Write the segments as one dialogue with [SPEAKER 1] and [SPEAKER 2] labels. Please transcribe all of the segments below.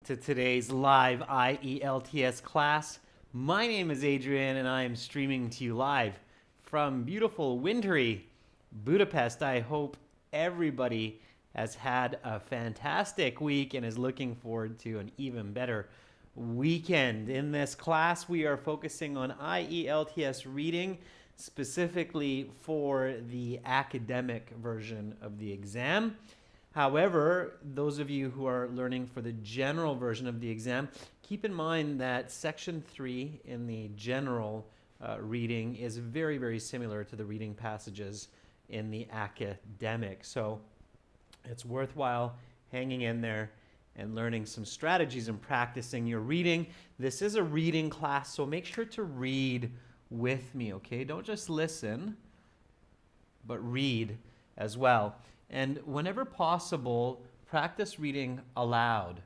[SPEAKER 1] to today's live IELTS class. My name is Adrian and I am streaming to you live from beautiful, wintry Budapest. I hope everybody has had a fantastic week and is looking forward to an even better weekend. In this class, we are focusing on IELTS reading, specifically for the academic version of the exam. However, those of you who are learning for the general version of the exam, keep in mind that section 3 in the general reading is very, very similar to the reading passages in the academic. So it's worthwhile hanging in there and learning some strategies and practicing your reading. This is a reading class, so make sure to read with me, okay? Don't just listen, but read as well. And whenever possible, practice reading aloud.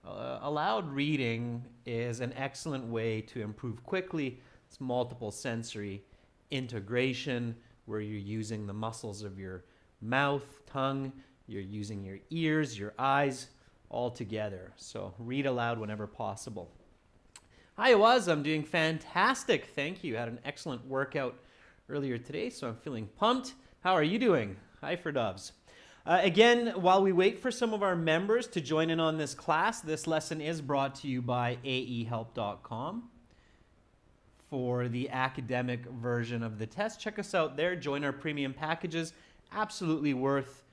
[SPEAKER 1] Aloud reading is an excellent way to improve quickly. It's multiple sensory integration, where you're using the muscles of your mouth, tongue, you're using your ears, your eyes, all together. So read aloud whenever possible. Hi, Awaz. I'm doing fantastic. Thank you. Had an excellent workout earlier today, so I'm feeling pumped. How are you doing? Hi, for doves. Again, while we wait for some of our members to join in on this class, this lesson is brought to you by aehelp.com. For the academic version of the test, check us out there. Join our premium packages. Absolutely worth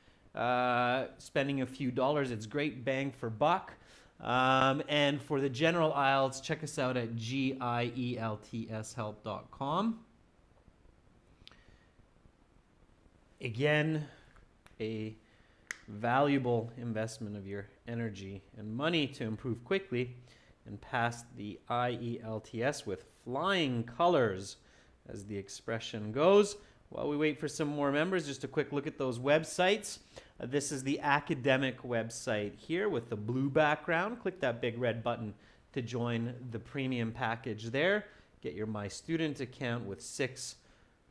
[SPEAKER 1] spending a few dollars. It's great bang for buck. And for the general IELTS, check us out at gieltshelp.com. Again, a valuable investment of your energy and money to improve quickly and pass the IELTS with flying colors, as the expression goes. While we wait for some more members, just a quick look at those websites. This is the academic website here with the blue background. Click that big red button to join the premium package there. Get your My Student account with 6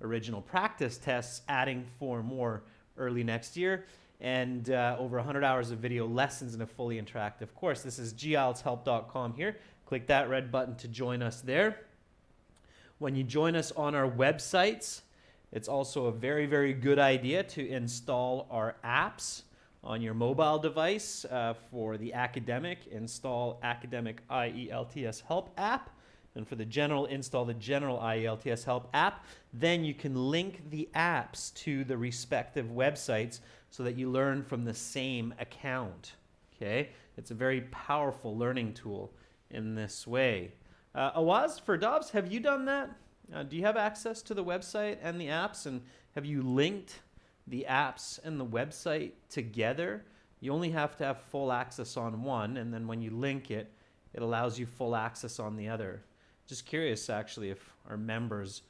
[SPEAKER 1] original practice tests, adding 4 more early next year, and over 100 hours of video lessons in a fully interactive course. This is gieltshelp.com here. Click that red button to join us there. When you join us on our websites, it's also a very, very good idea to install our apps on your mobile device. For the academic, install Academic IELTS Help app. And for the general, install the General IELTS Help app. Then you can link the apps to the respective websites so that you learn from the same account. Okay? It's a very powerful learning tool in this way. Awaz, for Dobbs, have you done that? Do you have access to the website and the apps? And have you linked the apps and the website together? You only have to have full access on one, and then when you link it, it allows you full access on the other. Just curious, actually, if our members,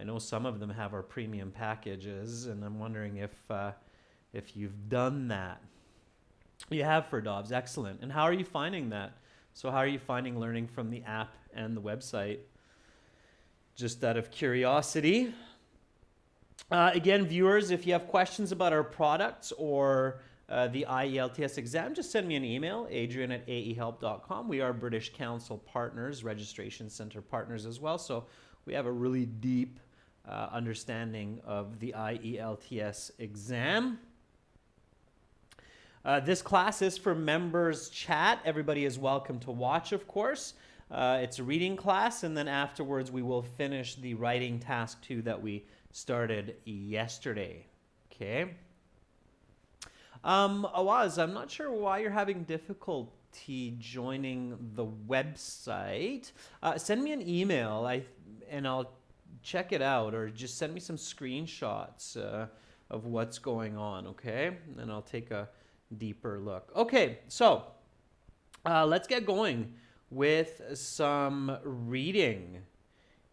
[SPEAKER 1] I know some of them have our premium packages, and I'm wondering if you've done that. You have, for Dobbs. Excellent. And how are you finding that? So how are you finding learning from the app and the website? Just out of curiosity. Again, viewers, if you have questions about our products or the IELTS exam, just send me an email, adrian@aehelp.com. We are British Council partners, registration center partners as well, so we have a really deep understanding of the IELTS exam. This class is for members chat. Everybody is welcome to watch, of course. It's a reading class, and then afterwards we will finish the writing task 2 that we started yesterday. Okay. Awaz, I'm not sure why you're having difficulty joining the website. Send me an email and I'll check it out, or just send me some screenshots of what's going on, okay? And I'll take a deeper look. Okay, so let's get going with some reading.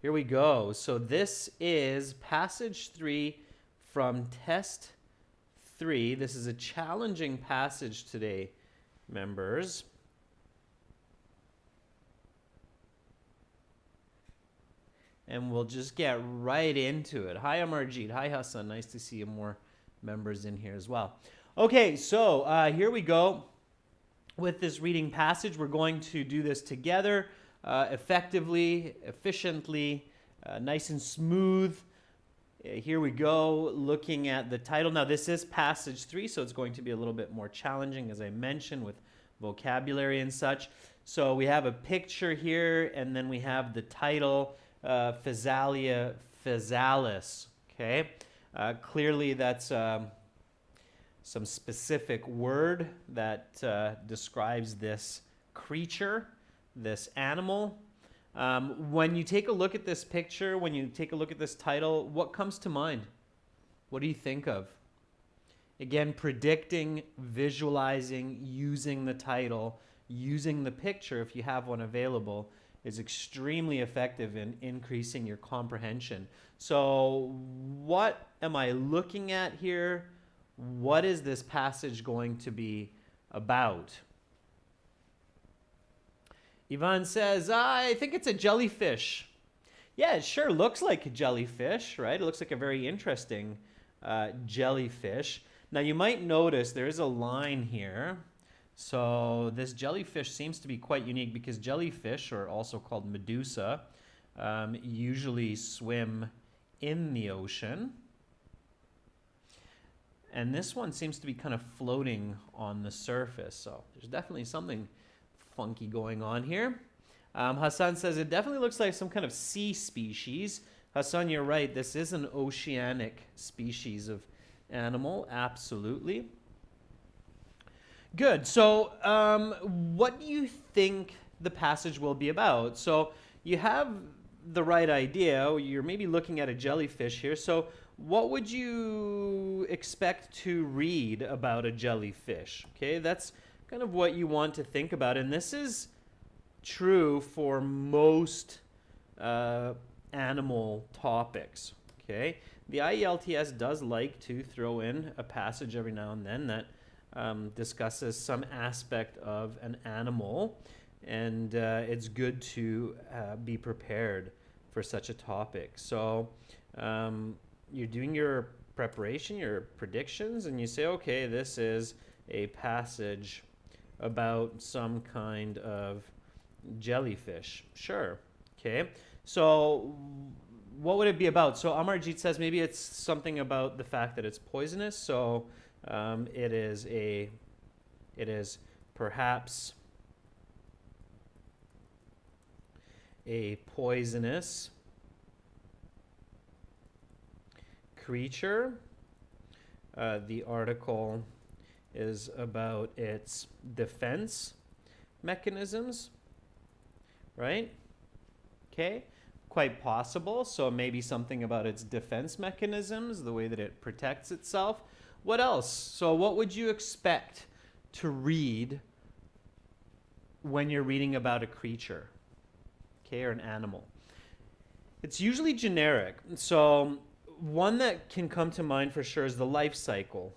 [SPEAKER 1] Here we go. So this is passage 3 from test 3. This is a challenging passage today, members. And we'll just get right into it. Hi, Amarjeet. Hi, Hassan. Nice to see more members in here as well. Okay, so here we go. with this reading passage. We're going to do this together effectively, efficiently, nice and smooth. Here we go, looking at the title. Now, this is passage 3, so it's going to be a little bit more challenging, as I mentioned, with vocabulary and such. So we have a picture here, and then we have the title, Physalia physalis. Okay, clearly that's some specific word that describes this creature, this animal. When you take a look at this picture, when you take a look at this title, what comes to mind? What do you think of? Again, predicting, visualizing, using the title, using the picture, if you have one available, is extremely effective in increasing your comprehension. So what am I looking at here? What is this passage going to be about? Ivan says, I think it's a jellyfish. Yeah, it sure looks like a jellyfish, right? It looks like a very interesting jellyfish. Now, you might notice there is a line here. So this jellyfish seems to be quite unique because jellyfish, or also called medusa, usually swim in the ocean. And this one seems to be kind of floating on the surface. So there's definitely something funky going on here. Hassan says it definitely looks like some kind of sea species. Hassan, you're right. This is an oceanic species of animal. Absolutely. Good. So what do you think the passage will be about? So you have the right idea. You're maybe looking at a jellyfish here. So what would you expect to read about a jellyfish? Okay, that's kind of what you want to think about. And this is true for most animal topics. Okay, the IELTS does like to throw in a passage every now and then that discusses some aspect of an animal, and it's good to be prepared for such a topic. So you're doing your preparation, your predictions, and you say, okay, this is a passage about some kind of jellyfish. Sure. Okay. So what would it be about? So Amarjit says maybe it's something about the fact that it's poisonous. So it is perhaps a poisonous creature. The article is about its defense mechanisms, right? Okay, quite possible. So maybe something about its defense mechanisms, the way that it protects itself. What else? So what would you expect to read when you're reading about a creature, okay, or an animal? It's usually generic. So one that can come to mind for sure is the life cycle,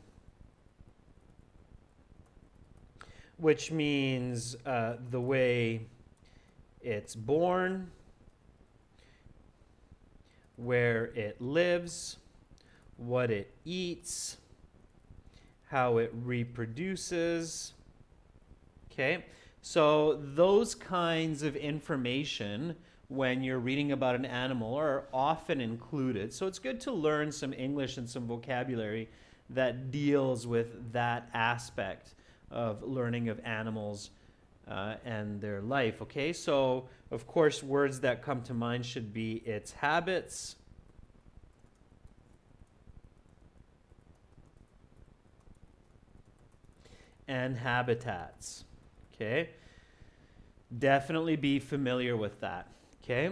[SPEAKER 1] which means the way it's born, where it lives, what it eats, how it reproduces. Okay, so those kinds of information when you're reading about an animal are often included. So it's good to learn some English and some vocabulary that deals with that aspect of learning of animals and their life. Okay, so of course words that come to mind should be its habits, and habitats. Okay, definitely be familiar with that. Okay,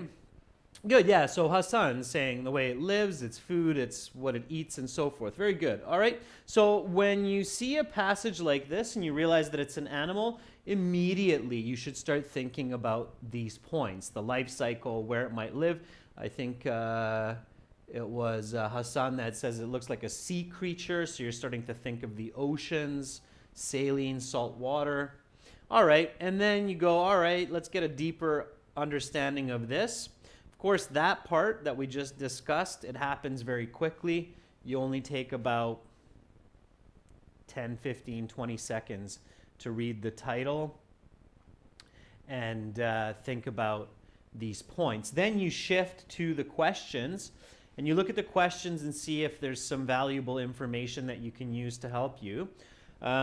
[SPEAKER 1] good. Yeah, so Hassan's saying the way it lives, its food, it's what it eats, and so forth. Very good. All right, so when you see a passage like this and you realize that it's an animal, immediately you should start thinking about these points: the life cycle, where it might live. I think it was Hassan that says it looks like a sea creature, so you're starting to think of the oceans, saline, salt water. All right, and then you go, all right, let's get a deeper understanding of this. Of course, that part that we just discussed, it happens very quickly. You only take about 10, 15, 20 seconds to read the title and think about these points. Then you shift to the questions and you look at the questions and see if there's some valuable information that you can use to help you.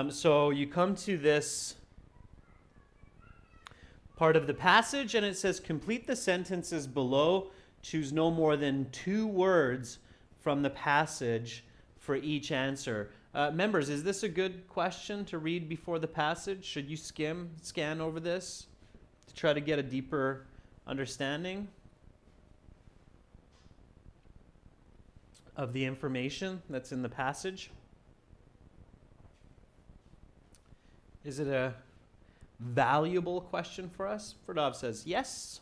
[SPEAKER 1] So you come to this part of the passage and it says complete the sentences below. Choose no more than 2 words from the passage for each answer. Members, is this a good question to read before the passage? Should you scan over this to try to get a deeper understanding of the information that's in the passage? Is it a valuable question for us? Ferdov says yes.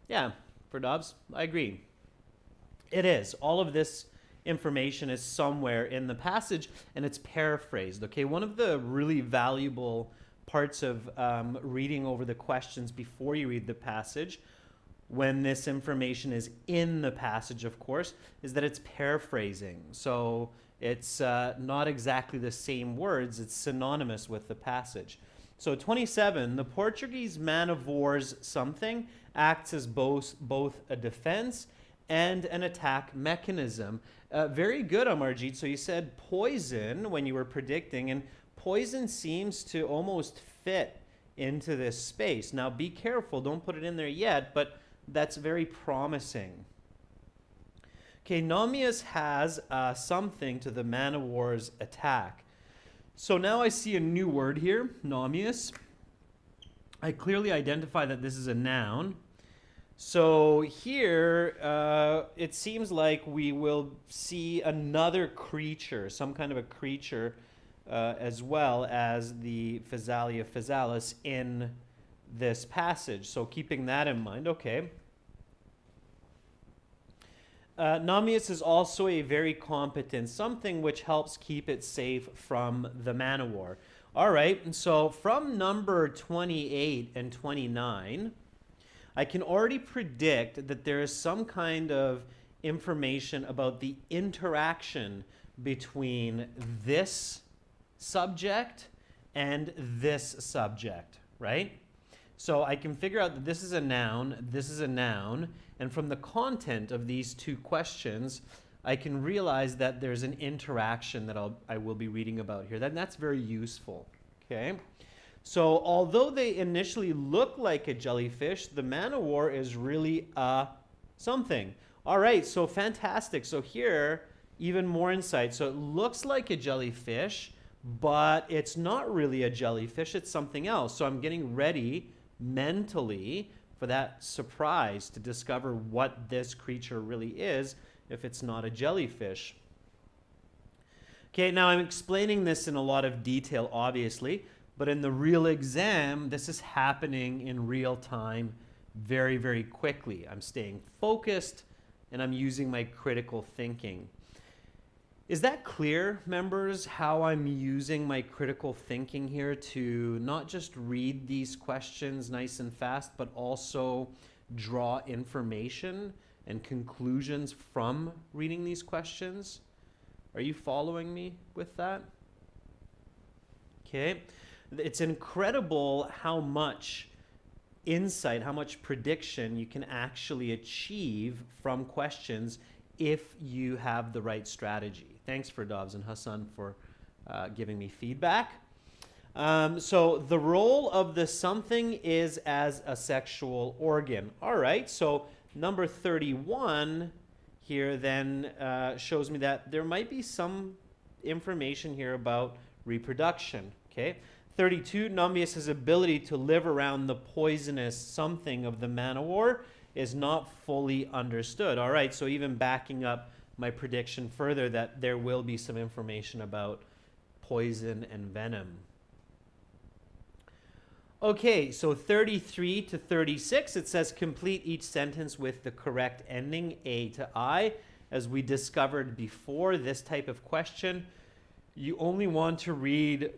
[SPEAKER 1] Yeah, Ferdovs, I agree. It is. All of this information is somewhere in the passage and it's paraphrased. Okay, one of the really valuable parts of reading over the questions before you read the passage, when this information is in the passage, of course, is that it's paraphrasing. So it's not exactly the same words, it's synonymous with the passage. So 27, the Portuguese man of war's something acts as both a defense and an attack mechanism. Very good, Amarjit. So you said poison when you were predicting, and poison seems to almost fit into this space. Now be careful, don't put it in there yet, but that's very promising. Okay, Nomius has something to the man of war's attack. So now I see a new word here, Nomius. I clearly identify that this is a noun. So here, it seems like we will see another creature, some kind of a creature, as well as the Physalia physalis in this passage. So keeping that in mind, okay. Nomius is also a very competent something which helps keep it safe from the man of war. All right, and so from number 28 and 29, I can already predict that there is some kind of information about the interaction between this subject and this subject, right? So I can figure out that this is a noun, and from the content of these 2 questions, I can realize that there's an interaction that I will be reading about here. That's very useful, okay? So although they initially look like a jellyfish, the man of war is really a something. All right, so fantastic. So here, even more insight. So it looks like a jellyfish, but it's not really a jellyfish, it's something else. So I'm getting ready mentally for that surprise to discover what this creature really is if it's not a jellyfish. Okay, now I'm explaining this in a lot of detail, obviously, but in the real exam, this is happening in real time very, very quickly. I'm staying focused and I'm using my critical thinking. Is that clear, members, how I'm using my critical thinking here to not just read these questions nice and fast, but also draw information and conclusions from reading these questions? Are you following me with that? Okay. It's incredible how much insight, how much prediction you can actually achieve from questions if you have the right strategy. Thanks for Dovs and Hassan for giving me feedback. So the role of the something is as a sexual organ. All right, so number 31 here then shows me that there might be some information here about reproduction, okay? 32, Nomius's ability to live around the poisonous something of the man of war is not fully understood. All right, so even backing up my prediction further that there will be some information about poison and venom. Okay, so 33 to 36, it says complete each sentence with the correct ending, A to I. As we discovered before, this type of question, you only want to read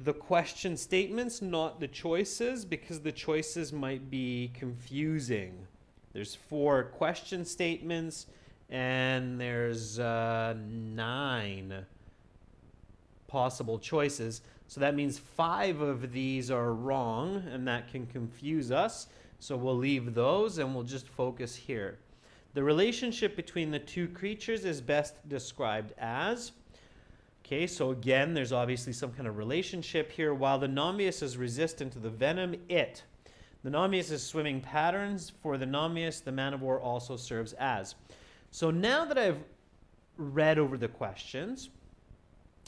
[SPEAKER 1] the question statements, not the choices, because the choices might be confusing. There's 4 question statements, and there's 9 possible choices. So that means 5 of these are wrong, and that can confuse us. So we'll leave those and we'll just focus here. The relationship between the two creatures is best described as, okay, so again, there's obviously some kind of relationship here. While the Nonbusiness is resistant to the venom, the Nonbusiness is swimming patterns. For the Nonbusiness, the man of war also serves as. So now that I've read over the questions,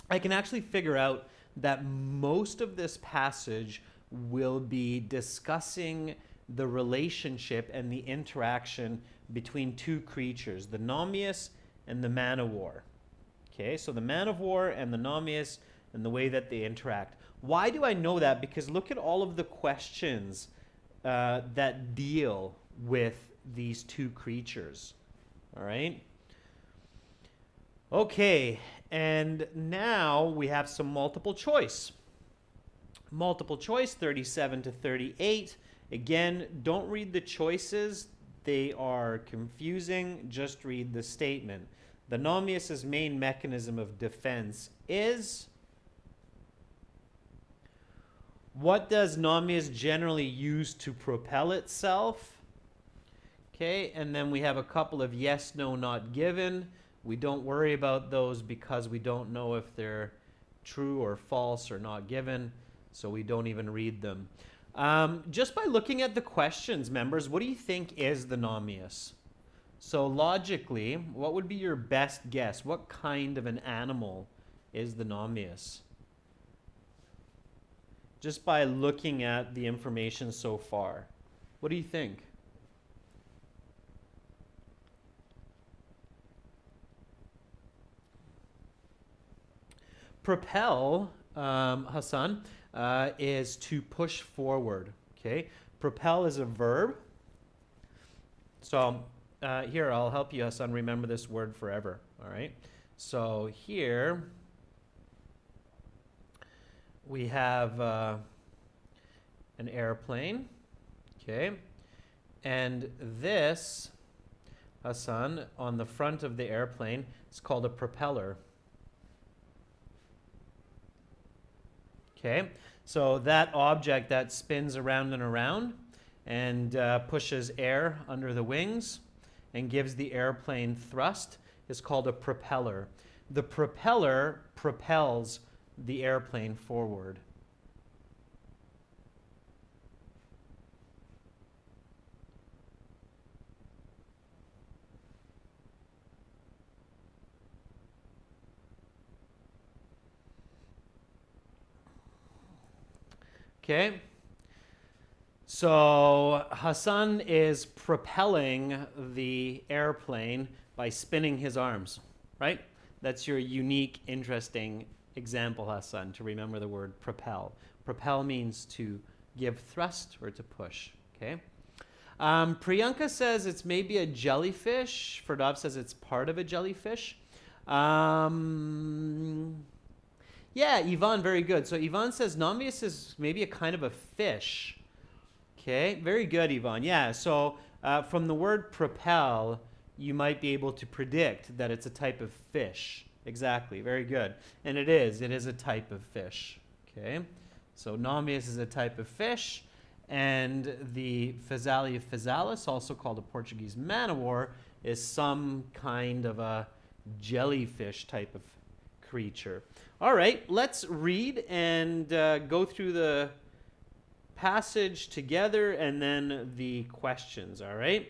[SPEAKER 1] I can actually figure out that most of this passage will be discussing the relationship and the interaction between two creatures, the Nonbusiness and the man of war. Okay, so the man of war and the Nonbusiness and the way that they interact. Why do I know that? Because look at all of the questions that deal with these two creatures. All right. Okay, and now we have some multiple choice. Multiple choice, 37 to 38. Again, don't read the choices. They are confusing. Just read the statement. The Nonbusiness's main mechanism of defense is... What does Nonbusiness generally use to propel itself? Okay, and then we have a couple of yes, no, not given. We don't worry about those because we don't know if they're true or false or not given, so we don't even read them. Just by looking at the questions, members, what do you think is the Nonbusiness? So logically, what would be your best guess? What kind of an animal is the Nonbusiness? Just by looking at the information so far. What do you think? Propel, Hassan, is to push forward. Okay, propel is a verb. So here, I'll help you, Hassan, remember this word forever. All right. So here we have an airplane. Okay, and this, Hassan, on the front of the airplane is called a propeller. Okay, so that object that spins around and around and pushes air under the wings and gives the airplane thrust is called a propeller. The propeller propels the airplane forward. Okay, so Hassan is propelling the airplane by spinning his arms, right? That's your unique, interesting example, Hassan, to remember the word propel. Propel means to give thrust or to push, okay? Priyanka says it's maybe a jellyfish. Ferdov says it's part of a jellyfish. Yeah, Yvonne, very good. So Yvonne says Nonbusiness is maybe a kind of a fish. Okay, very good, Yvonne. Yeah, so from the word propel, you might be able to predict that it's a type of fish. Exactly, very good. And it is a type of fish. Okay, so Nonbusiness is a type of fish, and the Physalia physalis, also called a Portuguese man-o-war, is some kind of a jellyfish type of creature. All right, let's read and go through the passage together and then the questions, all right?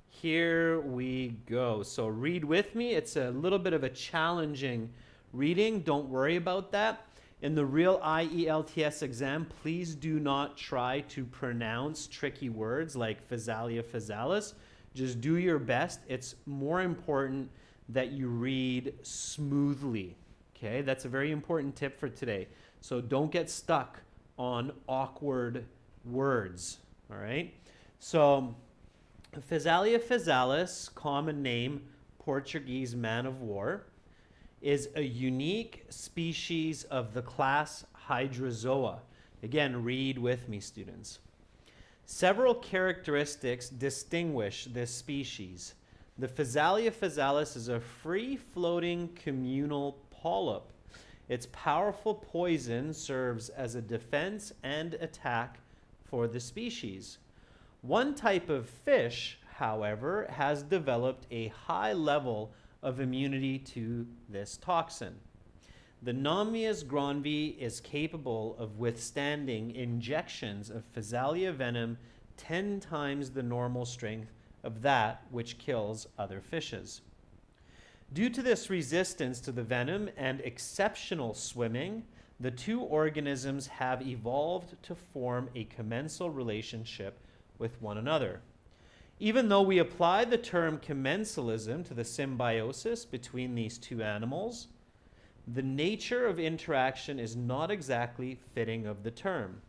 [SPEAKER 1] Here we go. So read with me. It's a little bit of a challenging reading. Don't worry about that. In the real IELTS exam, please do not try to pronounce tricky words like Physalia physalis. Just do your best. It's more important that you read smoothly. Okay, that's a very important tip for today. So don't get stuck on awkward words, all right? So Physalia physalis, common name, Portuguese man-of-war, is a unique species of the class Hydrozoa. Again, read with me, students. Several characteristics distinguish this species. The Physalia physalis is a free-floating communal polyp. Its powerful poison serves as a defense and attack for the species. One type of fish, however, has developed a high level of immunity to this toxin. The Nonbusiness granvii is capable of withstanding injections of Physalia venom 10 times the normal strength of that which kills other fishes. Due to this resistance to the venom and exceptional swimming, the two organisms have evolved to form a commensal relationship with one another. Even though we apply the term commensalism to the symbiosis between these two animals, the nature of interaction is not exactly fitting of the term.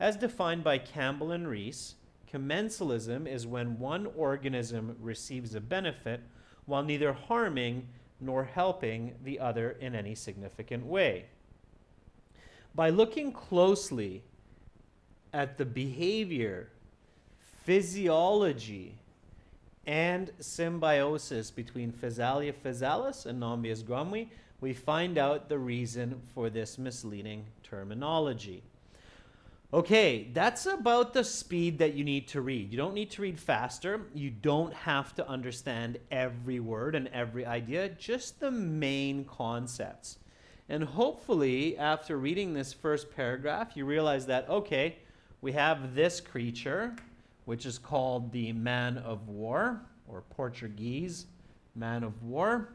[SPEAKER 1] As defined by Campbell and Rees, commensalism is when one organism receives a benefit while neither harming nor helping the other in any significant way. By looking closely at the behavior, physiology, and symbiosis between Physalia physalis and Nonbusiness granvii, we find out the reason for this misleading terminology. Okay, that's about the speed that you need to read. You don't need to read faster. You don't have to understand every word and every idea, just the main concepts. And hopefully, after reading this first paragraph, you realize that, okay, we have this creature, which is called the man of war, or Portuguese man of war.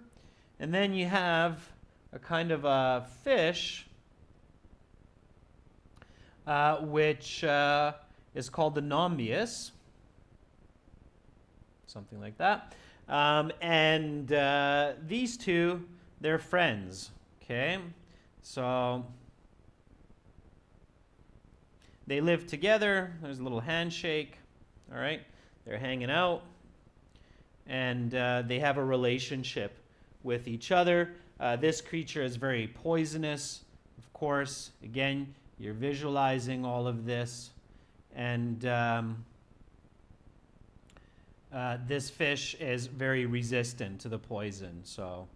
[SPEAKER 1] And then you have a kind of a fish, which is called the Nonbusiness, something like that. These two, they're friends, okay? So they live together. There's a little handshake, all right? They're hanging out, and they have a relationship with each other. This creature is very poisonous, of course. Again, you're visualizing all of this. And this fish is very resistant to the poison. So,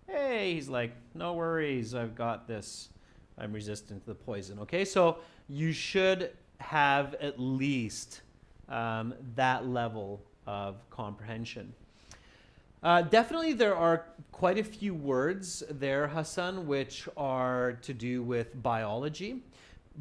[SPEAKER 1] hey, he's like, no worries, I've got this. I'm resistant to the poison. Okay, so you should have at least that level of comprehension. Definitely there are quite a few words there, Hassan, which are to do with biology,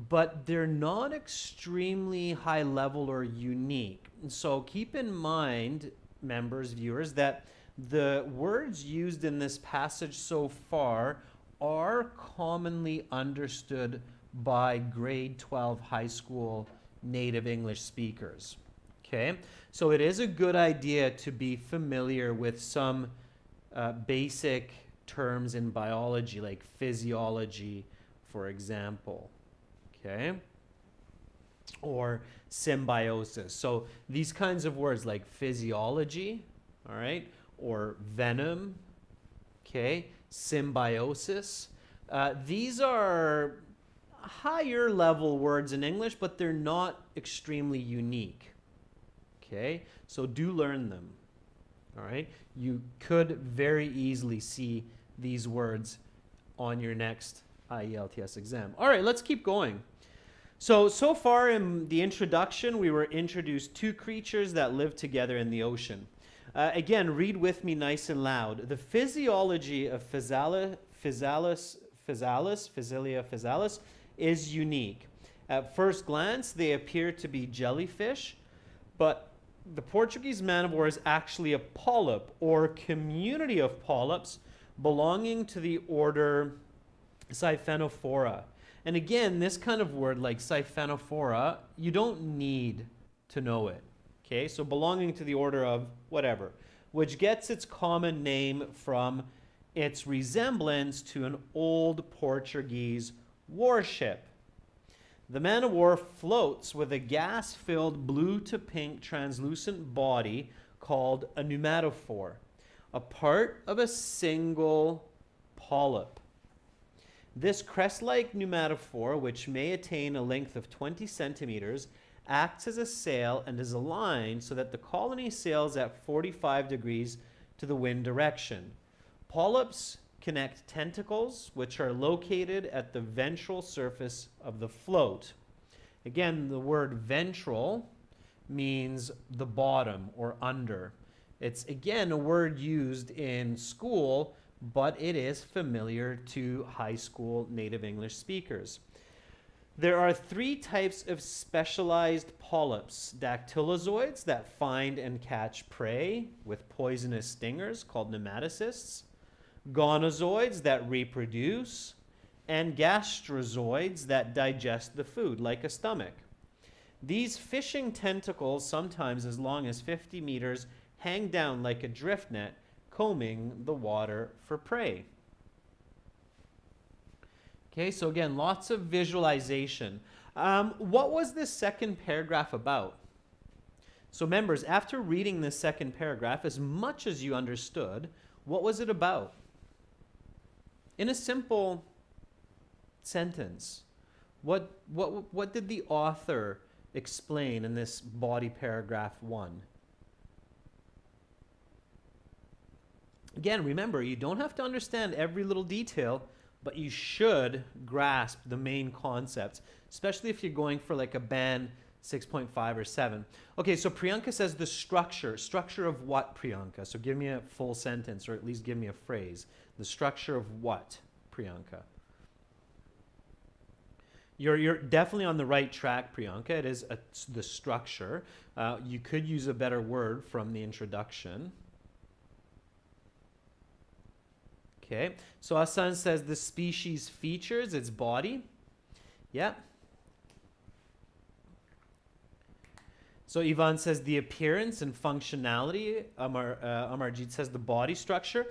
[SPEAKER 1] but they're not extremely high level or unique. So keep in mind, members, viewers, that the words used in this passage so far are commonly understood by grade 12 high school native English speakers. Okay, so it is a good idea to be familiar with some basic terms in biology, like physiology, for example, okay, or symbiosis. So these kinds of words like physiology, all right, or venom, okay, symbiosis, these are higher level words in English, but they're not extremely unique. Okay, so do learn them. All right, you could very easily see these words on your next IELTS exam. All right, let's keep going. So far in the introduction, we were introduced two creatures that live together in the ocean. Again, read with me nice and loud. The physiology of Physalia physalis is unique. At first glance, they appear to be jellyfish, but the Portuguese man of war is actually a polyp or community of polyps belonging to the order Siphonophora. And again, this kind of word like Siphonophora, you don't need to know it. Okay, so belonging to the order of whatever, which gets its common name from its resemblance to an old Portuguese warship. The man of war floats with a gas-filled blue to pink translucent body called a pneumatophore, a part of a single polyp. This crest-like pneumatophore, which may attain a length of 20 centimeters, acts as a sail and is aligned so that the colony sails at 45 degrees to the wind direction. Polyps connect tentacles, which are located at the ventral surface of the float. Again, the word ventral means the bottom or under. It's again a word used in school, but it is familiar to high school native English speakers. There are 3 types of specialized polyps: dactylozoids that find and catch prey with poisonous stingers called nematocysts, gonozoids that reproduce, and gastrozoids that digest the food like a stomach. These fishing tentacles, sometimes as long as 50 meters, hang down like a drift net, combing the water for prey. Okay, so again, lots of visualization. What was this second paragraph about? So members, after reading this second paragraph, as much as you understood, what was it about? In a simple sentence, what did the author explain in this body paragraph 1? Again, remember, you don't have to understand every little detail, but you should grasp the main concepts, especially if you're going for like a band 6.5 or 7. Okay, so Priyanka says the structure. Structure of what, Priyanka? So give me a full sentence, or at least give me a phrase. The structure of what, Priyanka? You're definitely on the right track, Priyanka. It is the structure. You could use a better word from the introduction. Okay, so Hassan says the species features its body. Yeah. So Ivan says the appearance and functionality. Amarjit says the body structure.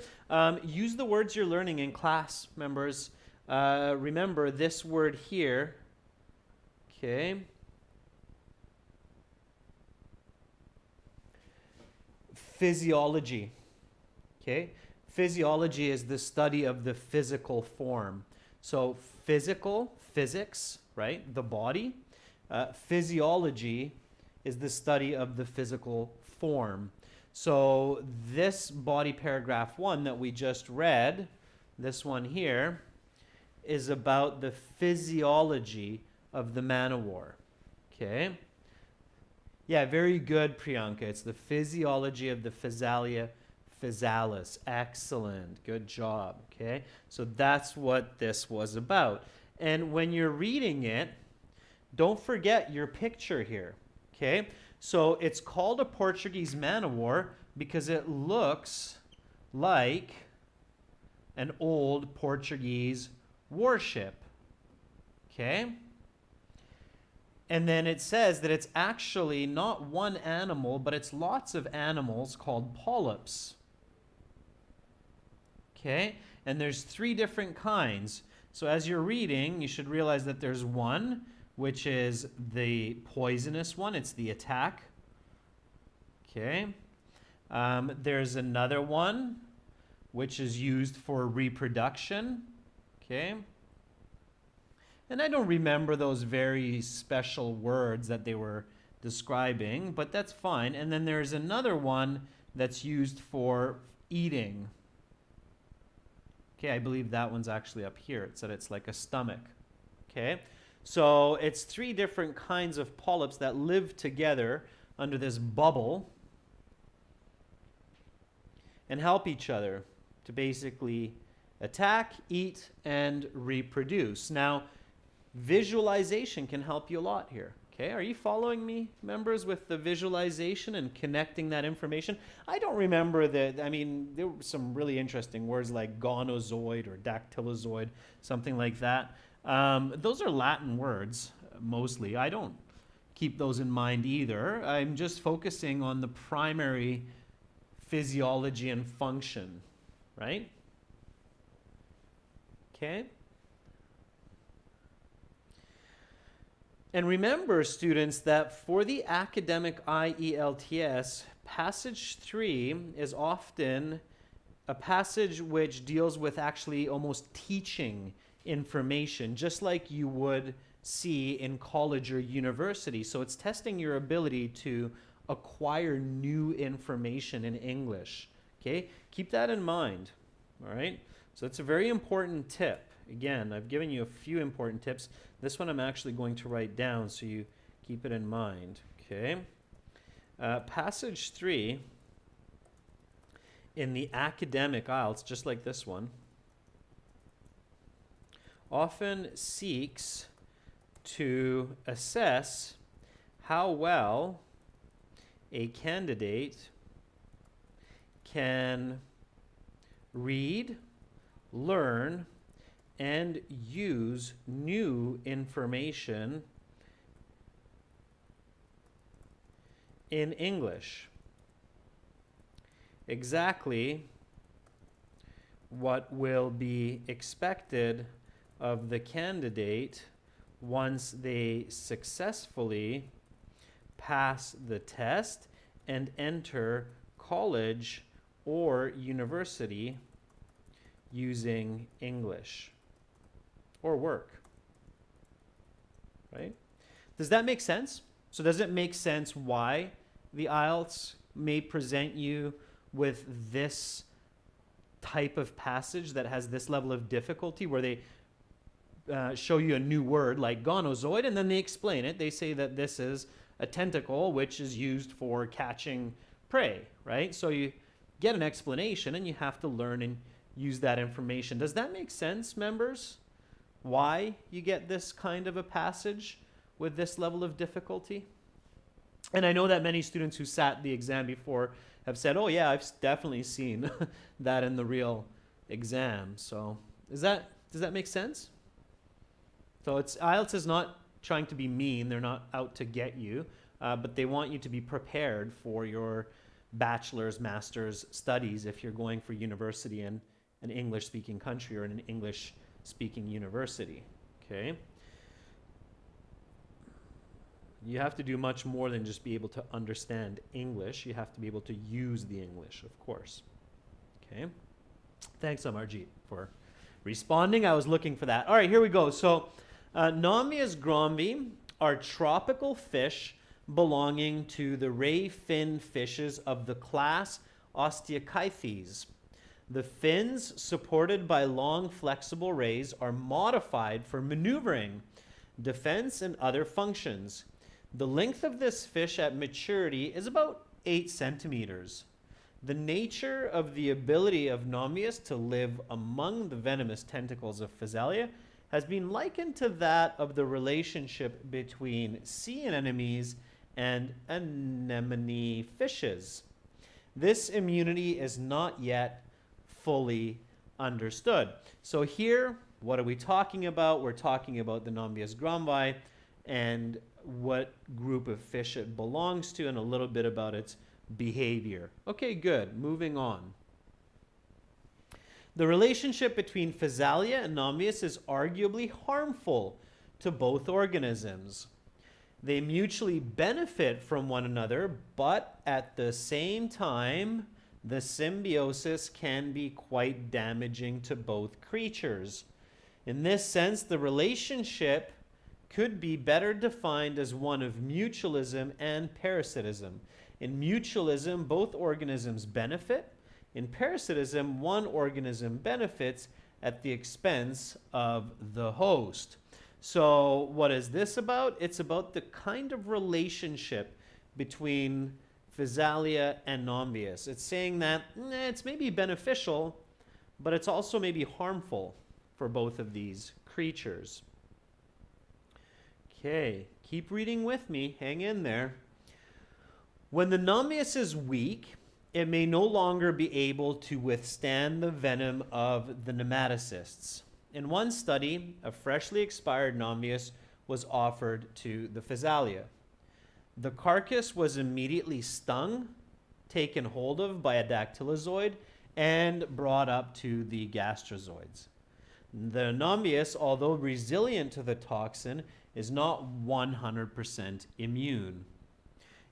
[SPEAKER 1] Use the words you're learning in class, members. Remember this word here. Okay. Physiology. Okay. Physiology is the study of the physical form. So physics, right? The body. Physiology is the study of the physical form. So this body paragraph 1 that we just read, this one here, is about the physiology of the man-o-war. Okay? Yeah, very good, Priyanka. It's the physiology of the Physalia physalis. Excellent. Good job. Okay? So that's what this was about. And when you're reading it, don't forget your picture here. Okay? So it's called a Portuguese man-o-war because it looks like an old Portuguese warship. Okay? And then it says that it's actually not one animal, but it's lots of animals called polyps. Okay? And there's 3 different kinds. So as you're reading, you should realize that there's one, which is the poisonous one. It's the attack. Okay? There's another one, which is used for reproduction. Okay? And I don't remember those very special words that they were describing, but that's fine. And then there's another one that's used for eating. Okay, I believe that one's actually up here. It said it's like a stomach. Okay, so it's 3 different kinds of polyps that live together under this bubble and help each other to basically attack, eat, and reproduce. Now, visualization can help you a lot here. Okay, are you following me, members, with the visualization and connecting that information? I don't remember I mean, there were some really interesting words like gonozoid or dactylozoid, something like that. Those are Latin words, mostly. I don't keep those in mind either. I'm just focusing on the primary physiology and function, right? Okay. And remember, students, that for the academic IELTS, passage 3 is often a passage which deals with actually almost teaching information, just like you would see in college or university. So it's testing your ability to acquire new information in English. Okay? Keep that in mind. All right? So it's a very important tip. Again, I've given you a few important tips. This one I'm actually going to write down so you keep it in mind. Okay. Passage 3 in the academic IELTS, just like this one, often seeks to assess how well a candidate can read, learn, and use new information in English. Exactly what will be expected of the candidate once they successfully pass the test and enter college or university using English or work. Right? Does that make sense? So does it make sense why the IELTS may present you with this type of passage that has this level of difficulty, where they show you a new word like gonozoid and then they explain it. They say that this is a tentacle which is used for catching prey, right? So you get an explanation and you have to learn and use that information. Does that make sense, members? Why you get this kind of a passage with this level of difficulty? And I know that many students who sat the exam before have said, oh yeah, I've definitely seen that in the real exam. So does that make sense? So IELTS is not trying to be mean. They're not out to get you, but they want you to be prepared for your bachelor's, master's studies if you're going for university in an English-speaking country or in an English-speaking university. Okay? You have to do much more than just be able to understand English. You have to be able to use the English, of course. Okay? Thanks, Amarjeet, for responding. I was looking for that. All right, here we go. So, Nonbusiness grombi are tropical fish belonging to the ray fin fishes of the class Osteichthyes. The fins, supported by long flexible rays, are modified for maneuvering, defense, and other functions. The length of this fish at maturity is about 8 centimeters. The nature of the ability of Nonbusiness to live among the venomous tentacles of Physalia has been likened to that of the relationship between sea anemones and anemone fishes. This immunity is not yet fully understood. So here, what are we talking about? We're talking about the Nonbusiness grombi and what group of fish it belongs to and a little bit about its behavior. Okay, good. Moving on. The relationship between Physalia and Nonbusiness is arguably harmful to both organisms. They mutually benefit from one another, but at the same time, the symbiosis can be quite damaging to both creatures. In this sense, the relationship could be better defined as one of mutualism and parasitism. In mutualism, both organisms benefit. In parasitism, one organism benefits at the expense of the host. So what is this about? It's about the kind of relationship between Physalia and Nonbusiness. It's saying that it's maybe beneficial, but it's also maybe harmful for both of these creatures. Okay, keep reading with me. Hang in there. When the Nonbusiness is weak, it may no longer be able to withstand the venom of the nematocysts. In one study, a freshly expired Nonbusiness was offered to the Physalia. The carcass was immediately stung, taken hold of by a dactylozoid, and brought up to the gastrozoids. The Nonbusiness, although resilient to the toxin, is not 100% immune.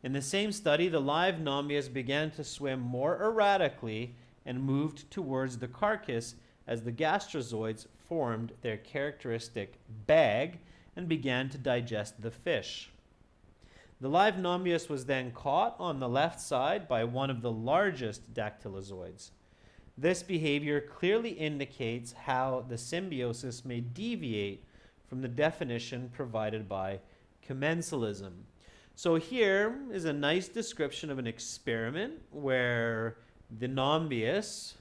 [SPEAKER 1] In the same study, the live Nonbusiness began to swim more erratically and moved towards the carcass as the gastrozoids formed their characteristic bag and began to digest the fish. The live Nonbusiness was then caught on the left side by one of the largest dactylozoids. This behavior clearly indicates how the symbiosis may deviate from the definition provided by commensalism. So here is a nice description of an experiment where the Nonbusiness,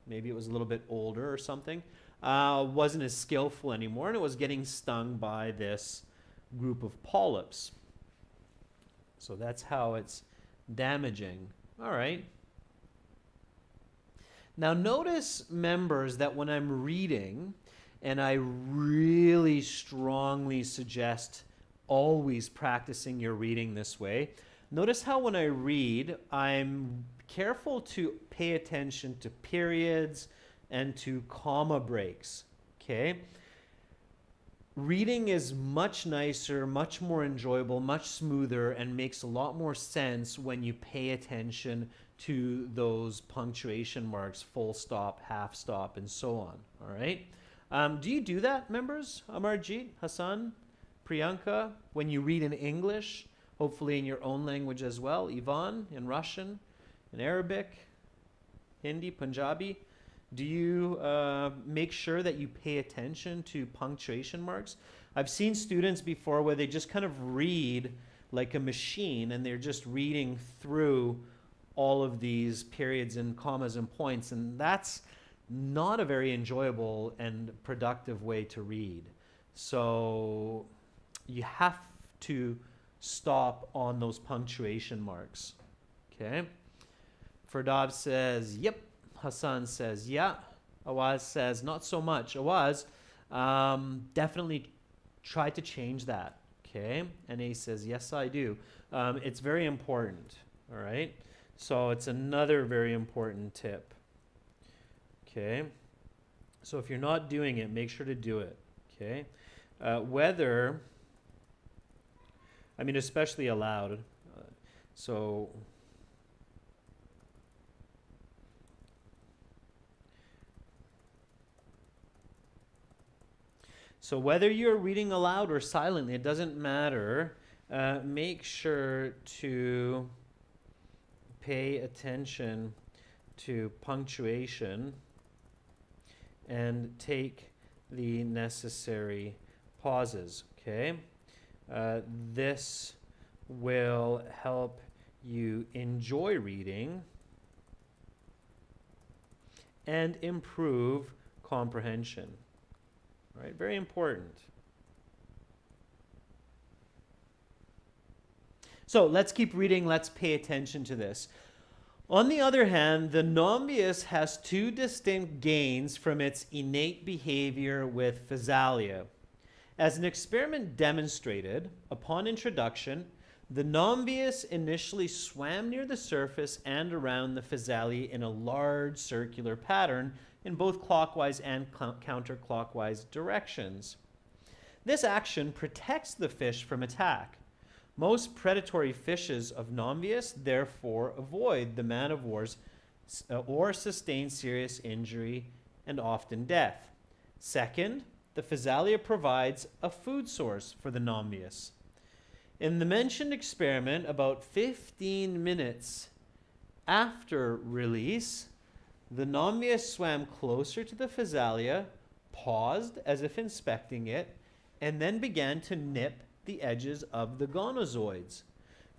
[SPEAKER 1] maybe it was a little bit older or something, wasn't as skillful anymore, and it was getting stung by this group of polyps. So that's how it's damaging. All right. Now notice, members, that when I'm reading, and I really strongly suggest always practicing your reading this way, notice how when I read, I'm careful to pay attention to periods and to comma breaks, okay? Reading is much nicer, much more enjoyable, much smoother, and makes a lot more sense when you pay attention to those punctuation marks, full stop, half stop, and so on, all right? Do you do that, members? Amarjeet, Hassan, Priyanka, when you read in English, hopefully in your own language as well, Ivan, in Russian, in Arabic, Hindi, Punjabi, do you make sure that you pay attention to punctuation marks? I've seen students before where they just kind of read like a machine, and they're just reading through all of these periods and commas and points, and that's not a very enjoyable and productive way to read. So you have to stop on those punctuation marks, okay? Ferdab says, yep. Hassan says, yeah. Awaz says, not so much. Awaz, definitely try to change that, okay? And he says, yes, I do. It's very important, all right? So it's another very important tip, okay? So if you're not doing it, make sure to do it, okay? Especially aloud. So whether you're reading aloud or silently, it doesn't matter. Make sure to pay attention to punctuation and take the necessary pauses, okay? This will help you enjoy reading and improve comprehension. Right? Very important. So let's keep reading. Let's pay attention to this. On the other hand, the Nonbusiness has two distinct gains from its innate behavior with Physalia. As an experiment demonstrated, upon introduction, the Nonbusiness initially swam near the surface and around the Physalia in a large circular pattern in both clockwise and counterclockwise directions. This action protects the fish from attack. Most predatory fishes of Nonbusiness therefore avoid the man-of-wars or sustain serious injury and often death. Second, the Physalia provides a food source for the Nonbusiness. In the mentioned experiment, about 15 minutes after release, the Nonbusiness swam closer to the Physalia, paused as if inspecting it, and then began to nip the edges of the gonozoids.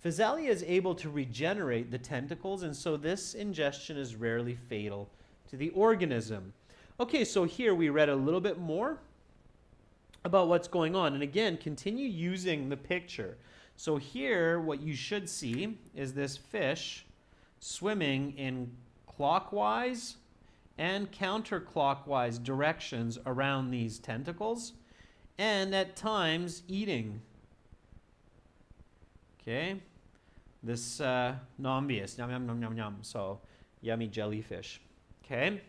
[SPEAKER 1] Physalia is able to regenerate the tentacles, and so this ingestion is rarely fatal to the organism. Okay, so here we read a little bit more about what's going on. And again, continue using the picture. So here, what you should see is this fish swimming in clockwise and counterclockwise directions around these tentacles, and at times eating. Okay, this Nonbusiness, yum yum yum yum yum. So yummy jellyfish. Okay,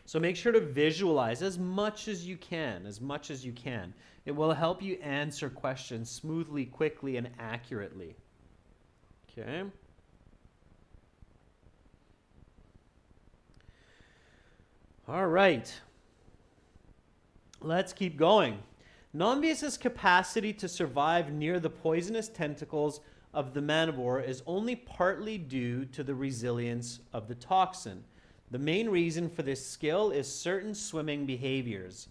[SPEAKER 1] so make sure to visualize as much as you can, It will help you answer questions smoothly, quickly, and accurately. Okay. All right, let's keep going. Nonbusiness' capacity to survive near the poisonous tentacles of the man-of-war is only partly due to the resilience of the toxin. The main reason for this skill is certain swimming behaviors.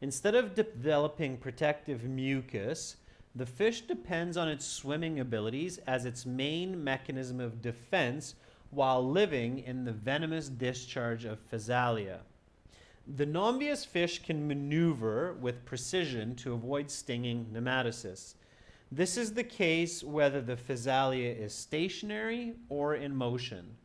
[SPEAKER 1] Instead of developing protective mucus, the fish depends on its swimming abilities as its main mechanism of defense while living in the venomous discharge of Physalia. The nonbusiness fish can maneuver with precision to avoid stinging nematocysts. This is the case whether the Physalia is stationary or in motion.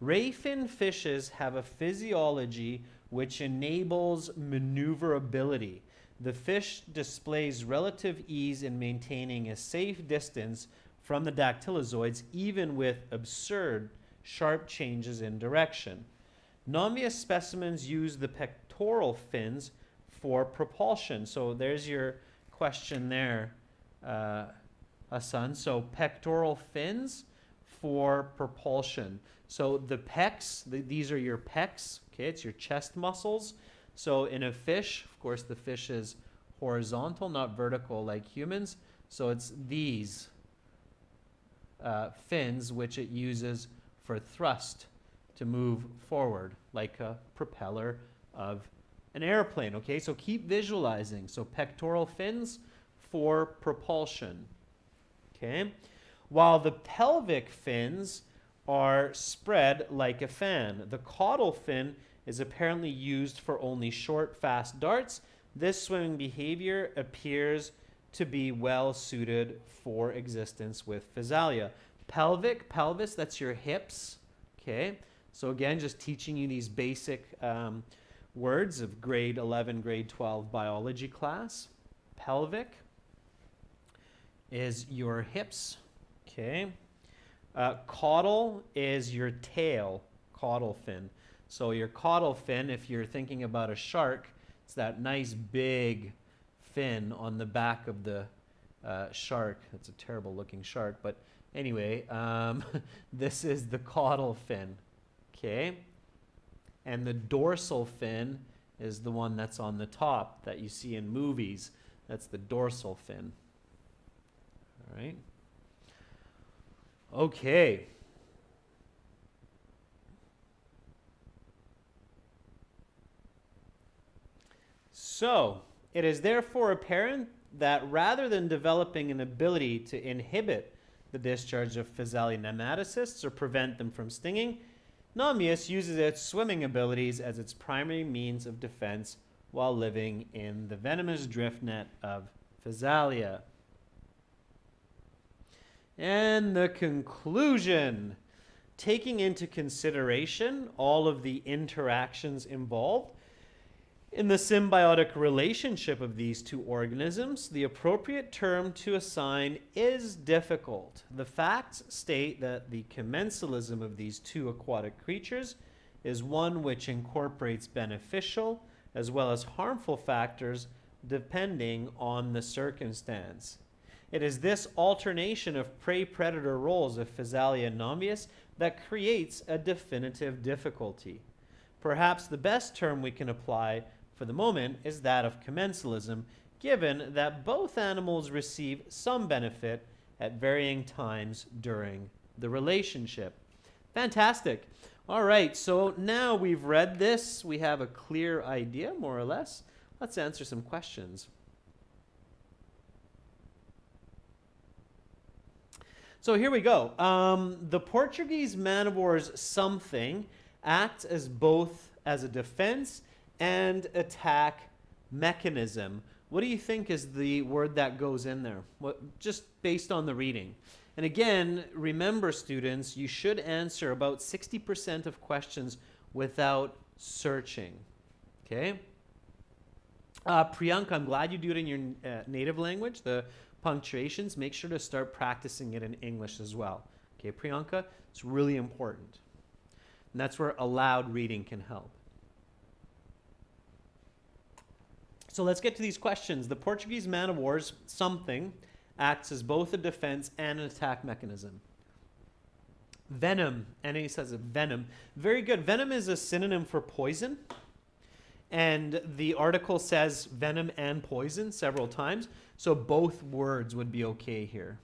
[SPEAKER 1] Ray-fin fishes have a physiology which enables maneuverability. The fish displays relative ease in maintaining a safe distance from the dactylozoids, even with absurd, sharp changes in direction. Nonbusiness specimens use the pectoral fins for propulsion. So there's your question there, Hassan. So pectoral fins for propulsion. So the pecs, these are your pecs, okay, it's your chest muscles. So in a fish, of course, the fish is horizontal, not vertical like humans. So it's these fins which it uses for thrust to move forward, like a propeller of an airplane, okay? So keep visualizing. So pectoral fins for propulsion, okay? While the pelvic fins are spread like a fan. The caudal fin is apparently used for only short, fast darts. This swimming behavior appears to be well suited for existence with Physalia. Pelvic, pelvis, that's your hips, okay? So again, just teaching you these basic words of grade 11, grade 12 biology class. Pelvic is your hips, okay? Caudal is your tail, caudal fin. So your caudal fin, if you're thinking about a shark, it's that nice big fin on the back of the shark. It's a terrible looking shark, but anyway, this is the caudal fin, okay? And the dorsal fin is the one that's on the top that you see in movies. That's the dorsal fin, all right? Okay. So, it is therefore apparent that rather than developing an ability to inhibit the discharge of Physalia nematocysts or prevent them from stinging, nonbusiness uses its swimming abilities as its primary means of defense while living in the venomous drift net of Physalia. And the conclusion, taking into consideration all of the interactions involved in the symbiotic relationship of these two organisms, the appropriate term to assign is difficult. The facts state that the commensalism of these two aquatic creatures is one which incorporates beneficial as well as harmful factors depending on the circumstance. It is this alternation of prey-predator roles of Physalia and nonbusiness that creates a definitive difficulty. Perhaps the best term we can apply for the moment is that of commensalism, given that both animals receive some benefit at varying times during the relationship. Fantastic. All right, so now we've read this, we have a clear idea, more or less. Let's answer some questions. So here we go. The Portuguese man of war's something acts as both as a defense and attack mechanism. What do you think is the word that goes in there? Just based on the reading. And again, remember students, you should answer about 60% of questions without searching. Okay? Priyanka, I'm glad you do it in your native language, the punctuations. Make sure to start practicing it in English as well. Okay, Priyanka? It's really important. And that's where aloud reading can help. So let's get to these questions. The Portuguese man of war's something acts as both a defense and an attack mechanism. Venom, and he says venom. Very good. Venom is a synonym for poison. And the article says venom and poison several times. So both words would be okay here.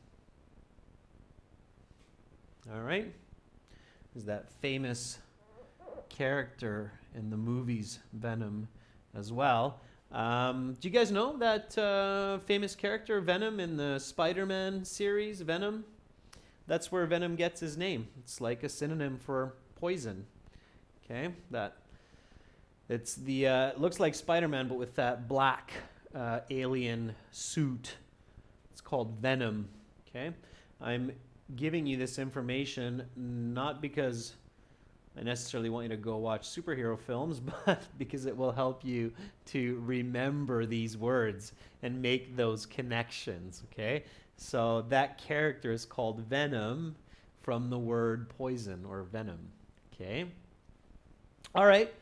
[SPEAKER 1] All right. Is that famous character in the movies Venom as well. Do you guys know that famous character Venom in the Spider-Man series, Venom? That's where Venom gets his name. It's like a synonym for poison. Okay, that it's the it looks like Spider-Man, but with that black alien suit. It's called Venom. Okay, I'm giving you this information not because I necessarily want you to go watch superhero films, but because it will help you to remember these words and make those connections, okay? So that character is called Venom from the word poison or venom, okay? All right.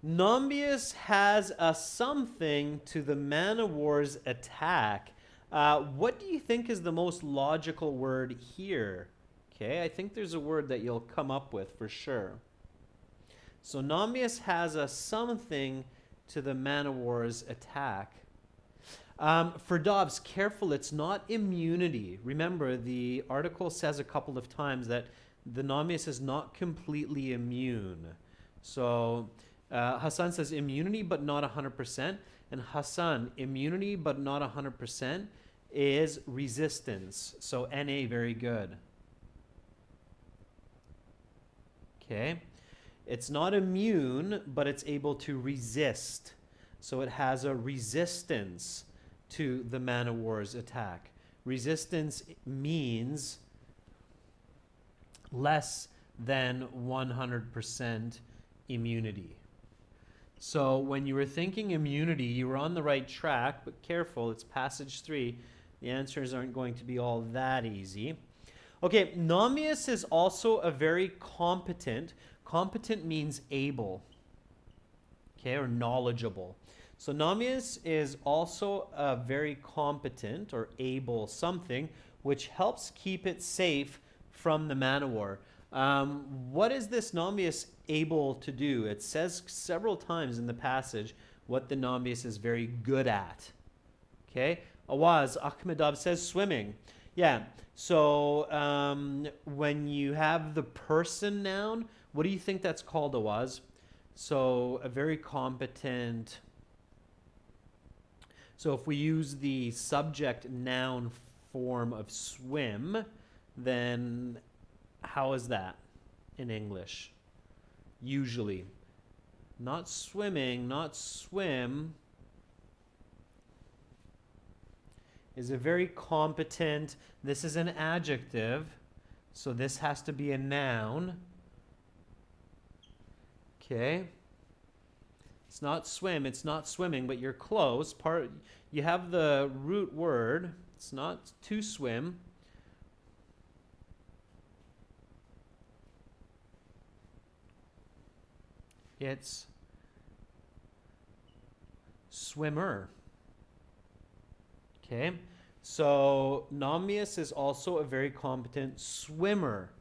[SPEAKER 1] Nonbusiness has a something to the man o' war's attack. What do you think is the most logical word here? Okay, I think there's a word that you'll come up with for sure. So Nonbusiness has a something to the man o' war's attack. For Dobbs, careful, it's not immunity. Remember, the article says a couple of times that the Nonbusiness is not completely immune. So Hassan says immunity but not 100%. And Hassan, immunity but not 100% is resistance. So NA, very good. Okay, it's not immune, but it's able to resist. So it has a resistance to the man o' war's attack. Resistance means less than 100% immunity. So when you were thinking immunity, you were on the right track, but careful, it's passage 3. The answers aren't going to be all that easy. Okay, Nonbusiness is also a very competent. Competent means able, okay, or knowledgeable. So Nonbusiness is also a very competent or able something, which helps keep it safe from the man o' war. What is this Nonbusiness able to do? It says several times in the passage what the Nonbusiness is very good at. Okay, Awaz, Ahmedov says swimming. Yeah, so when you have the person noun, what do you think that's called, Awaz? So a very competent. So if we use the subject noun form of swim, then how is that in English? Usually. Not swimming, not swim. Is a very competent. This is an adjective, so this has to be a noun. Okay. It's not swim, it's not swimming, but you're close. You have the root word. It's not to swim. It's swimmer. Okay, so Nonbusiness is also a very competent swimmer.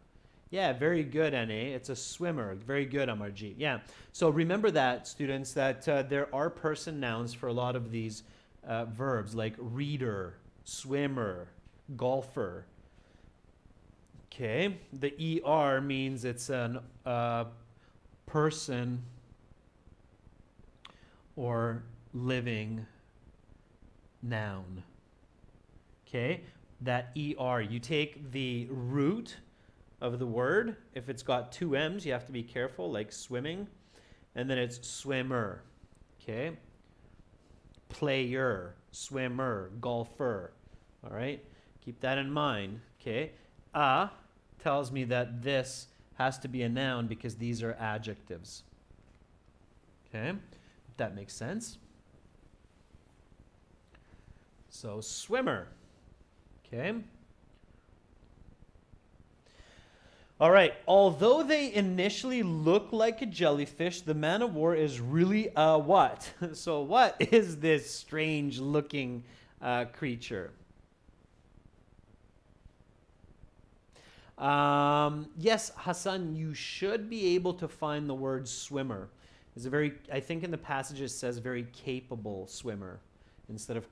[SPEAKER 1] Yeah, very good, NA. It's a swimmer. Very good, Amarjeet. Yeah, so remember that, students, that there are person nouns for a lot of these verbs, like reader, swimmer, golfer. Okay, the ER means it's an person or living noun. Okay, that ER, you take the root of the word. If it's got 2 M's, you have to be careful, like swimming. And then it's swimmer. Okay, player, swimmer, golfer. All right, keep that in mind. Okay, tells me that this has to be a noun because these are adjectives. Okay, if that makes sense. So swimmer. Okay. All right. Although they initially look like a jellyfish, the man o' war is really a what? So what is this strange looking creature? Yes, Hassan, you should be able to find the word swimmer. It's a very, I think in the passage it says very capable swimmer. Instead of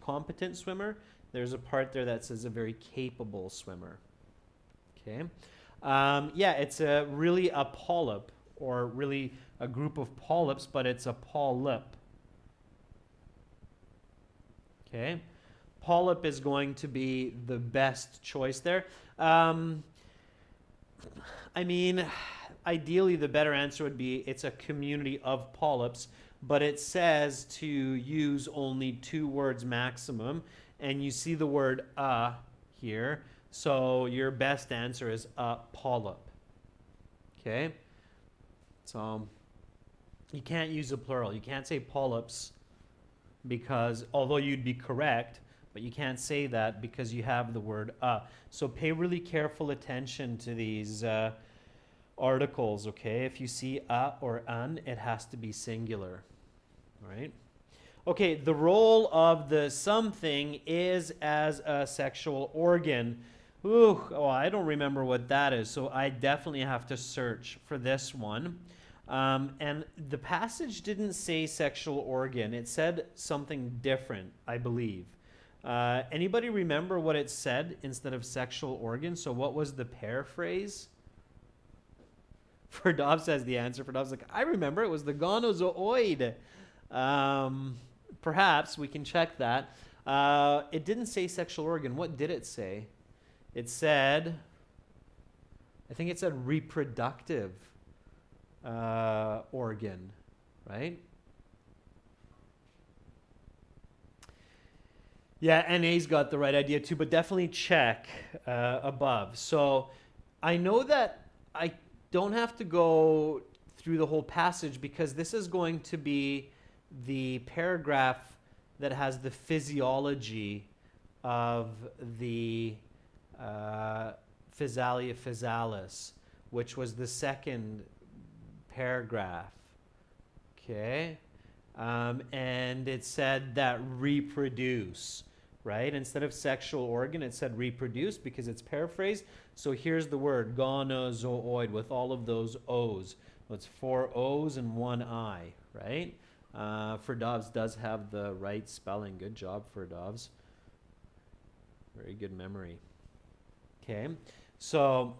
[SPEAKER 1] competent swimmer, there's a part there that says a very capable swimmer. Okay. Yeah, it's really a polyp, or really a group of polyps, but it's a polyp. Okay, polyp is going to be the best choice there. I mean, ideally the better answer would be it's a community of polyps, but it says to use only 2 words maximum, and you see the word here, so your best answer is a polyp. Okay, so you can't use a plural. You can't say polyps, because although you'd be correct, but you can't say that because you have the word so pay really careful attention to these articles, okay? If you see a or an, it has to be singular, all right? Okay, the role of the something is as a sexual organ. Ooh, oh, I don't remember what that is, so I definitely have to search for this one. And the passage didn't say sexual organ. It said something different, I believe. Anybody remember what it said instead of sexual organ? So what was the paraphrase? Ferdov says the answer. Ferdov's like, I remember, it was the gonozoid. Perhaps we can check that. It didn't say sexual organ. What did it say? It said, I think it said reproductive organ, right? Yeah, NA's got the right idea too, but definitely check above. So I know that I don't have to go through the whole passage because this is going to be the paragraph that has the physiology of the Physalia physalis, which was the second paragraph. Okay. And it said that reproduce, right? Instead of sexual organ, it said reproduce because it's paraphrased. So here's the word, gonozoid, with all of those O's. So it's 4 O's and 1 I, right? Ferdovs does have the right spelling. Good job, Ferdovs. Very good memory. Okay, so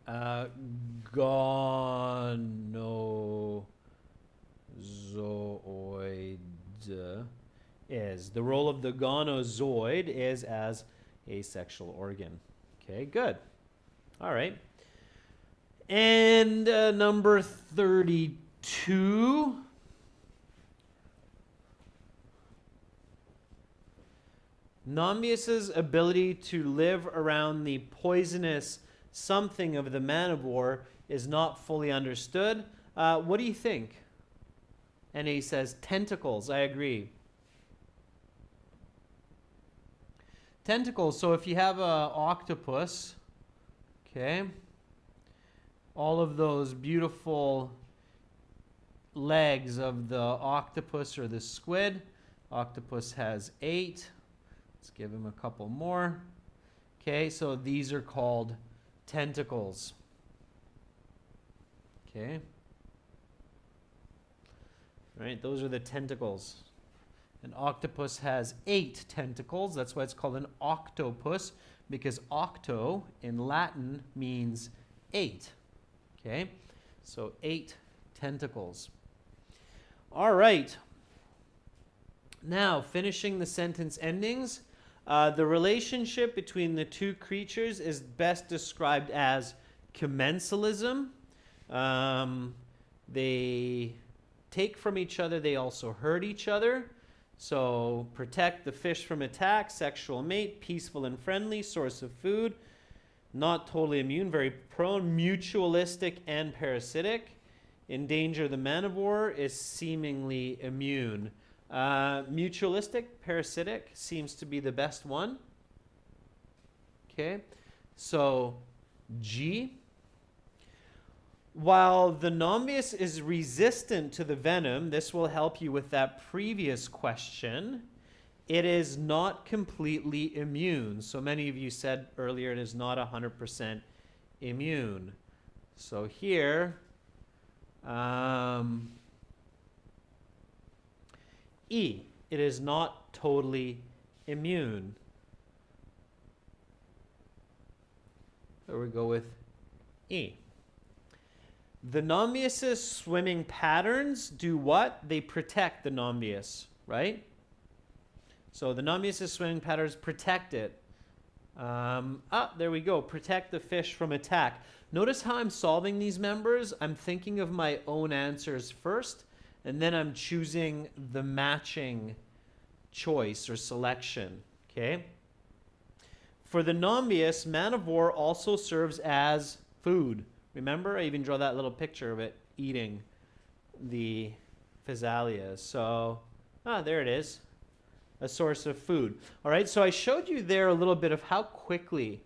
[SPEAKER 1] gonozoid is, the role of the gonozoid is as a sexual organ. Okay, good. All right. And number 32. Nonbusiness's ability to live around the poisonous something of the man of war is not fully understood. What do you think? And he says tentacles. I agree. Tentacles. So if you have an octopus, okay, all of those beautiful legs of the octopus or the squid. Octopus has 8. Let's give him a couple more. Okay, so these are called tentacles. Okay. All right, those are the tentacles. An octopus has 8 tentacles. That's why it's called an octopus, because octo in Latin means 8. Okay, so 8 tentacles. All right. Now, finishing the sentence endings. The relationship between the two creatures is best described as commensalism. They take from each other, they also hurt each other. So protect the fish from attack, sexual mate, peaceful and friendly, source of food, not totally immune, very prone, mutualistic and parasitic. Endanger the man of war is seemingly immune. Mutualistic, parasitic seems to be the best one. Okay, so G. While the Nonbusiness is resistant to the venom, this will help you with that previous question. It is not completely immune. So many of you said earlier it is not 100% immune. So here, E, it is not totally immune. So we go with E. The non-Vious swimming patterns do what? They protect the non-Vious, right? So the non-Vious swimming patterns protect it. There we go. Protect the fish from attack. Notice how I'm solving these, members. I'm thinking of my own answers first, and then I'm choosing the matching choice or selection, okay? For the non-Vious, man of war also serves as food. Remember, I even draw that little picture of it eating the Physalia. So, there it is, a source of food. All right, so I showed you there a little bit of how quickly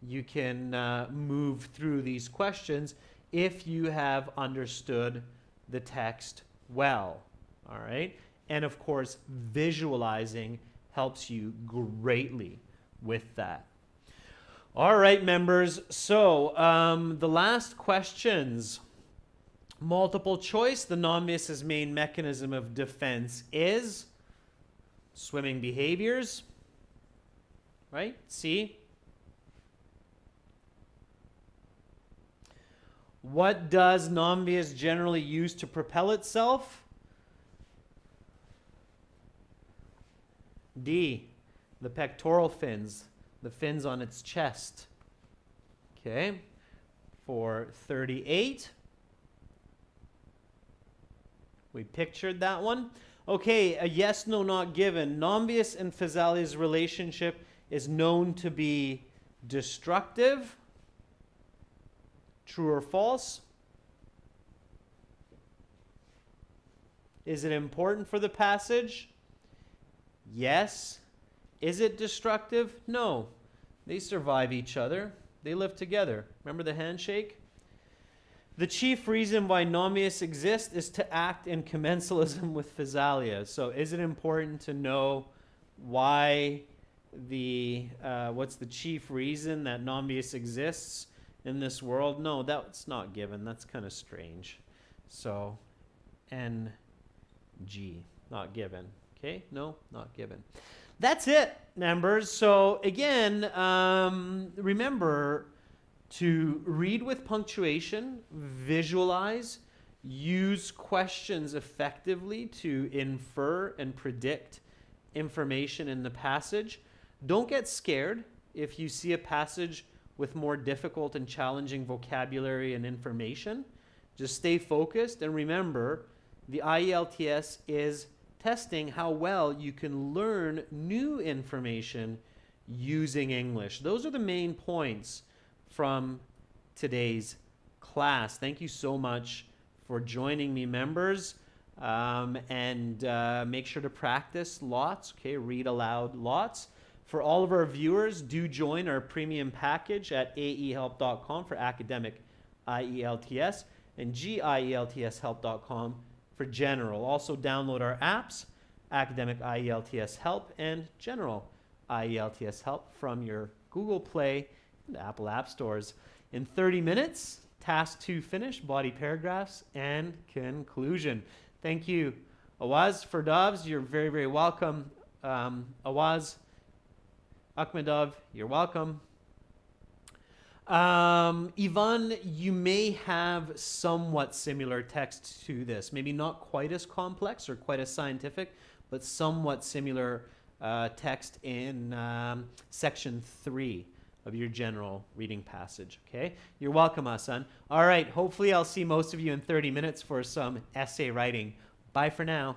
[SPEAKER 1] you can move through these questions if you have understood the text well. All right, and of course, visualizing helps you greatly with that. All right, members, so the last questions. Multiple choice, the non-Vious main mechanism of defense is swimming behaviors, right? C. What does non-Vious generally use to propel itself? D. The pectoral fins, the fins on its chest. Okay, for 38. We pictured that one. Okay, a yes, no, not given. Non-Vious and Physalia's relationship is known to be destructive. True or false? Is it important for the passage? Yes. Is it destructive? No. They survive each other. They live together. Remember the handshake? The chief reason why non-Vious exists is to act in commensalism with Physalia. So is it important to know why what's the chief reason that non-Vious exists in this world? No, that's not given. That's kind of strange. So N, G, not given. Okay, no, not given. That's it, members. So again, remember to read with punctuation, visualize, use questions effectively to infer and predict information in the passage. Don't get scared if you see a passage with more difficult and challenging vocabulary and information. Just stay focused and remember, the IELTS is testing how well you can learn new information using English. Those are the main points from today's class. Thank you so much for joining me, members. And make sure to practice lots, okay? Read aloud lots. For all of our viewers, do join our premium package at aehelp.com for academic IELTS and gieltshelp.com for general. Also download our apps, Academic IELTS Help and General IELTS Help from your Google Play and Apple App Stores. In 30 minutes, task 2 finish, body paragraphs, and conclusion. Thank you. Awaz Ferdavs, you're very, very welcome. Awaz Akhmedov, you're welcome. Ivan, you may have somewhat similar text to this. Maybe not quite as complex or quite as scientific, but somewhat similar text in section 3 of your general reading passage, okay? You're welcome, Hassan. All right, hopefully I'll see most of you in 30 minutes for some essay writing. Bye for now.